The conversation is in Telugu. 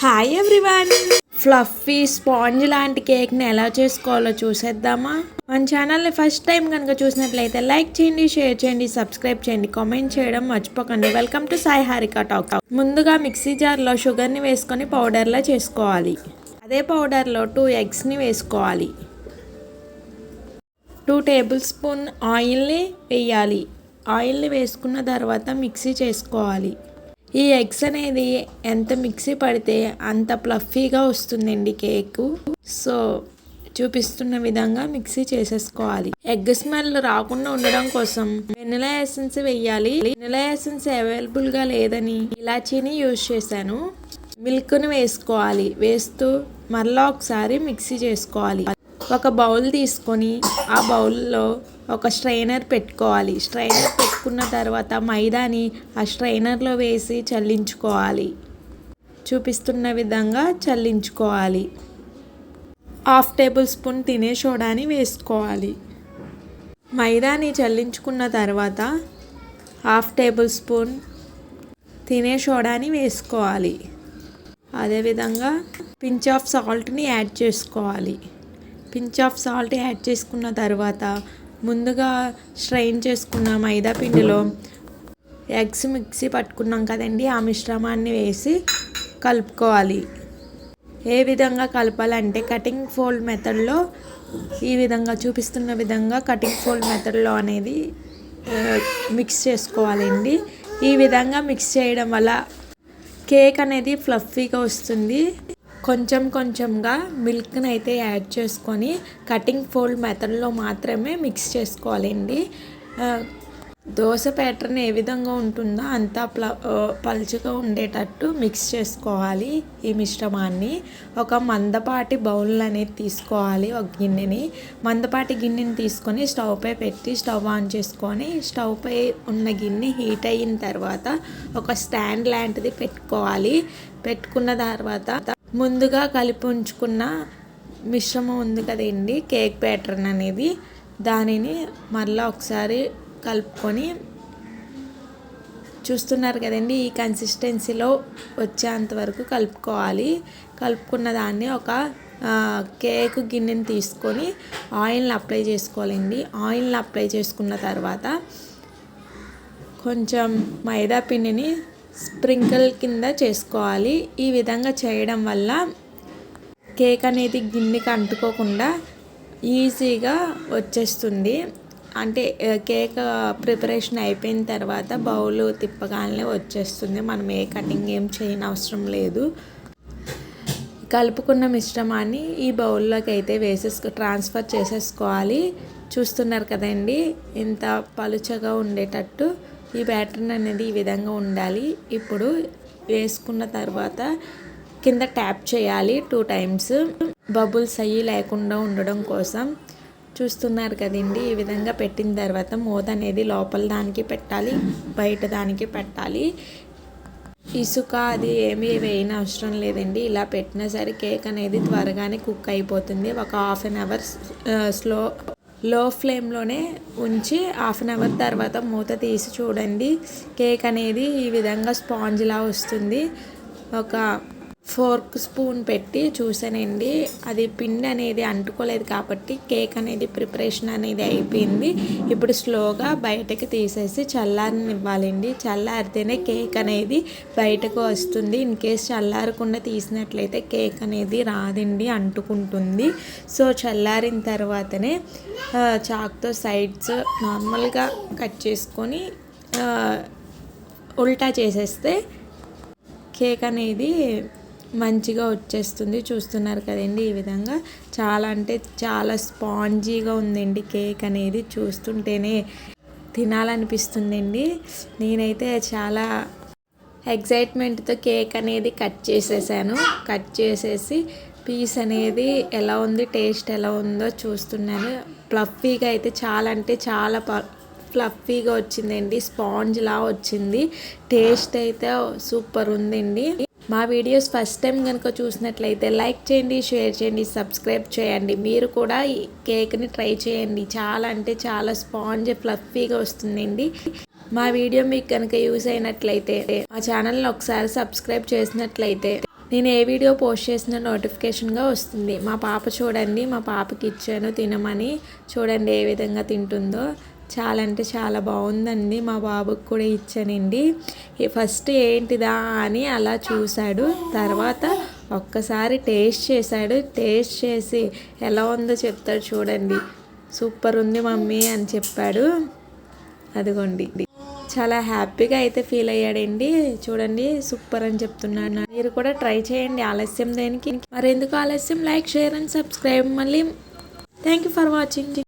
హాయ్ ఎవ్రీవన్, ఫ్లఫీ స్పాంజ్ లాంటి కేక్ని ఎలా చేసుకోవాలో చూసేద్దామా. మన ఛానల్ని ఫస్ట్ టైం కనుక చూసినట్లయితే లైక్ చేయండి, షేర్ చేయండి, సబ్స్క్రైబ్ చేయండి, కామెంట్ చేయడం మర్చిపోకండి. Welcome to Sai Harika talk. ముందుగా మిక్సీ జార్లో షుగర్ని వేసుకొని పౌడర్లా చేసుకోవాలి. అదే పౌడర్లో 2 ఎగ్స్ని వేసుకోవాలి. 2 టేబుల్ స్పూన్ ఆయిల్ని వేయాలి. ఆయిల్ని వేసుకున్న తర్వాత మిక్సీ చేసుకోవాలి. ఈ ఎగ్స్ అనేది ఎంత మిక్సీ పడితే అంత ప్లఫీగా వస్తుందండి కేకు. సో చూపిస్తున్న విధంగా మిక్సీ చేసేసుకోవాలి. ఎగ్ స్మెల్ రాకుండా ఉండడం కోసం వెనిలా ఎసెన్స్ వేయాలి. వెనిలా ఎసెన్స్ అవైలబుల్గా లేదని ఇలాచీని యూజ్ చేశాను. మిల్క్ని వేసుకోవాలి. వేస్తూ మరలా ఒకసారి మిక్సీ చేసుకోవాలి. ఒక బౌల్ తీసుకొని ఆ బౌల్లో ఒక స్ట్రైనర్ పెట్టుకోవాలి. స్ట్రైనర్ పెట్టుకున్న తర్వాత మైదాని ఆ స్ట్రైనర్లో వేసి చల్లించుకోవాలి. చూపిస్తున్న విధంగా చల్లించుకోవాలి. 1/2 టేబుల్ స్పూన్ తినే సోడాని వేసుకోవాలి. మైదాని చల్లించుకున్న తర్వాత 1/2 టేబుల్ స్పూన్ తినే సోడాని వేసుకోవాలి. అదేవిధంగా పించ్ ఆఫ్ సాల్ట్ని యాడ్ చేసుకోవాలి. పించ్ ఆఫ్ సాల్ట్ యాడ్ చేసుకున్న తర్వాత ముందుగా స్ట్రెయిన్ చేసుకున్న మైదా పిండిలో ఎగ్స్ మిక్సీ పట్టుకున్నాం కదండి, ఆ మిశ్రమాన్ని వేసి కలుపుకోవాలి. ఏ విధంగా కలపాలంటే కటింగ్ ఫోల్డ్ మెథడ్లో ఈ విధంగా చూపిస్తున్న విధంగా కటింగ్ ఫోల్డ్ మెథడ్లో అనేది మిక్స్ చేసుకోవాలండి. ఈ విధంగా మిక్స్ చేయడం వల్ల కేక్ అనేది ఫ్లఫీగా వస్తుంది. కొంచెం కొంచెంగా మిల్క్ని అయితే యాడ్ చేసుకొని కటింగ్ ఫోల్డ్ మెథడ్లో మాత్రమే మిక్స్ చేసుకోవాలండి. దోశ ప్యాటర్న్ ఏ విధంగా ఉంటుందో అంత పలుచగా ఉండేటట్టు మిక్స్ చేసుకోవాలి. ఈ మిశ్రమాన్ని ఒక మందపాటి బౌల్ అనేది తీసుకోవాలి. ఒక గిన్నెని, మందపాటి గిన్నెని తీసుకొని స్టవ్ పై పెట్టి స్టవ్ ఆన్ చేసుకొని స్టవ్ పై ఉన్న గిన్నె హీట్ అయిన తర్వాత ఒక స్టాండ్ లాంటిది పెట్టుకోవాలి. పెట్టుకున్న తర్వాత ముందుగా కలిపి ఉంచుకున్న మిశ్రమం ఉంది కదండి, కేక్ ప్యాటర్న్ అనేది, దానిని మరలా ఒకసారి కలుపుకొని చూస్తున్నారు కదండి, ఈ కన్సిస్టెన్సీలో వచ్చేంత వరకు కలుపుకోవాలి. కలుపుకున్న దాన్ని ఒక కేక్ గిన్నెని తీసుకొని ఆయిల్ని అప్లై చేసుకోవాలండి. ఆయిల్ని అప్లై చేసుకున్న తర్వాత కొంచెం మైదా పిండిని స్ప్రింకిల్ కింద చేసుకోవాలి. ఈ విధంగా చేయడం వల్ల కేక్ అనేది గిన్నెకి అంటుకోకుండా ఈజీగా వచ్చేస్తుంది. అంటే కేక్ ప్రిపరేషన్ అయిపోయిన తర్వాత బౌల్ తిప్పగానే వచ్చేస్తుంది. మనం ఏ కటింగ్ ఏం చేయని అవసరం లేదు. కలుపుకున్న మిశ్రమాన్ని ఈ బౌల్లోకి అయితే ట్రాన్స్ఫర్ చేసేసుకోవాలి. చూస్తున్నారు కదండి, ఇంత పలుచగా ఉండేటట్టు ఈ బ్యాటర్న్ అనేది ఈ విధంగా ఉండాలి. ఇప్పుడు వేసుకున్న తర్వాత కింద ట్యాప్ చేయాలి 2 టైమ్స్, బబుల్స్ అయ్యి లేకుండా ఉండడం కోసం. చూస్తున్నారు కదండి, ఈ విధంగా పెట్టిన తర్వాత మూత అనేది లోపల దానికి పెట్టాలి, బయట దానికి పెట్టాలి. ఇసుక అది ఏమీ వేయని అవసరం లేదండి. ఇలా పెట్టినా సరే కేక్ అనేది త్వరగానే కుక్ అయిపోతుంది. ఒక 1/2 అవర్ లో ఫ్లేమ్లోనే ఉంచి 1/2 అవర్ తర్వాత మూత తీసి చూడండి, కేక్ అనేది ఈ విధంగా స్పాంజ్లా వస్తుంది. ఒక ఫోర్క్ స్పూన్ పెట్టి చూసానండి, అది పిండి అనేది అంటుకోలేదు కాబట్టి కేక్ అనేది ప్రిపరేషన్ అనేది అయిపోయింది. ఇప్పుడు స్లోగా బయటకు తీసేసి చల్లారనివ్వాలండి. చల్లారితేనే కేక్ అనేది బయటకు వస్తుంది. ఇన్ కేస్ చల్లారకుండా తీసినట్లయితే కేక్ అనేది రాదండి, అంటుకుంటుంది. సో చల్లారిన తర్వాతనే చాక్తో సైడ్స్ నార్మల్గా కట్ చేసుకొని ఉల్టా చేసేస్తే కేక్ అనేది మంచిగా వచ్చేస్తుంది. చూస్తున్నారు కదండి, ఈ విధంగా చాలా అంటే చాలా స్పాంజీగా ఉందండి కేక్ అనేది. చూస్తుంటేనే తినాలనిపిస్తుందండి. నేనైతే చాలా ఎగ్జైట్మెంట్తో కేక్ అనేది కట్ చేసేసాను. కట్ చేసేసి పీస్ అనేది ఎలా ఉంది, టేస్ట్ ఎలా ఉందో చూస్తున్నాను. ఫ్లఫీగా అయితే చాలా అంటే చాలా ఫ్లఫీగా వచ్చిందండి, స్పాంజ్లా వచ్చింది. టేస్ట్ అయితే సూపర్ ఉందండి. మా వీడియోస్ ఫస్ట్ టైం కనుక చూసినట్లయితే లైక్ చేయండి, షేర్ చేయండి, సబ్స్క్రైబ్ చేయండి. మీరు కూడా ఈ కేక్ని ట్రై చేయండి. చాలా అంటే చాలా స్పాంజ్ ఫ్లఫీగా వస్తుందండి. మా వీడియో మీకు కనుక యూజ్ అయినట్లయితే మా ఛానల్ని ఒకసారి సబ్స్క్రైబ్ చేసినట్లయితే నేను ఏ వీడియో పోస్ట్ చేసిన నోటిఫికేషన్గా వస్తుంది. మా పాప చూడండి, మా పాపకి ఇచ్చాను తినమని. చూడండి ఏ విధంగా తింటుందో. చాలా అంటే చాలా బాగుందండి. మా బాబుకి కూడా ఇచ్చానండి. ఫస్ట్ ఏంటిదా అని అలా చూశాడు. తర్వాత ఒక్కసారి టేస్ట్ చేశాడు. టేస్ట్ చేసి ఎలా ఉందో చెప్తాడు చూడండి. సూపర్ ఉంది మమ్మీ అని చెప్పాడు. అదిగోండి, చాలా హ్యాపీగా అయితే ఫీల్ అయ్యాడండి. చూడండి సూపర్ అని చెప్తున్నాను. మీరు కూడా ట్రై చేయండి. ఆలస్యం దేనికి? మరెందుకు ఆలస్యం? Like, share and subscribe. మళ్ళీ థ్యాంక్ యూ ఫర్ వాచింగ్.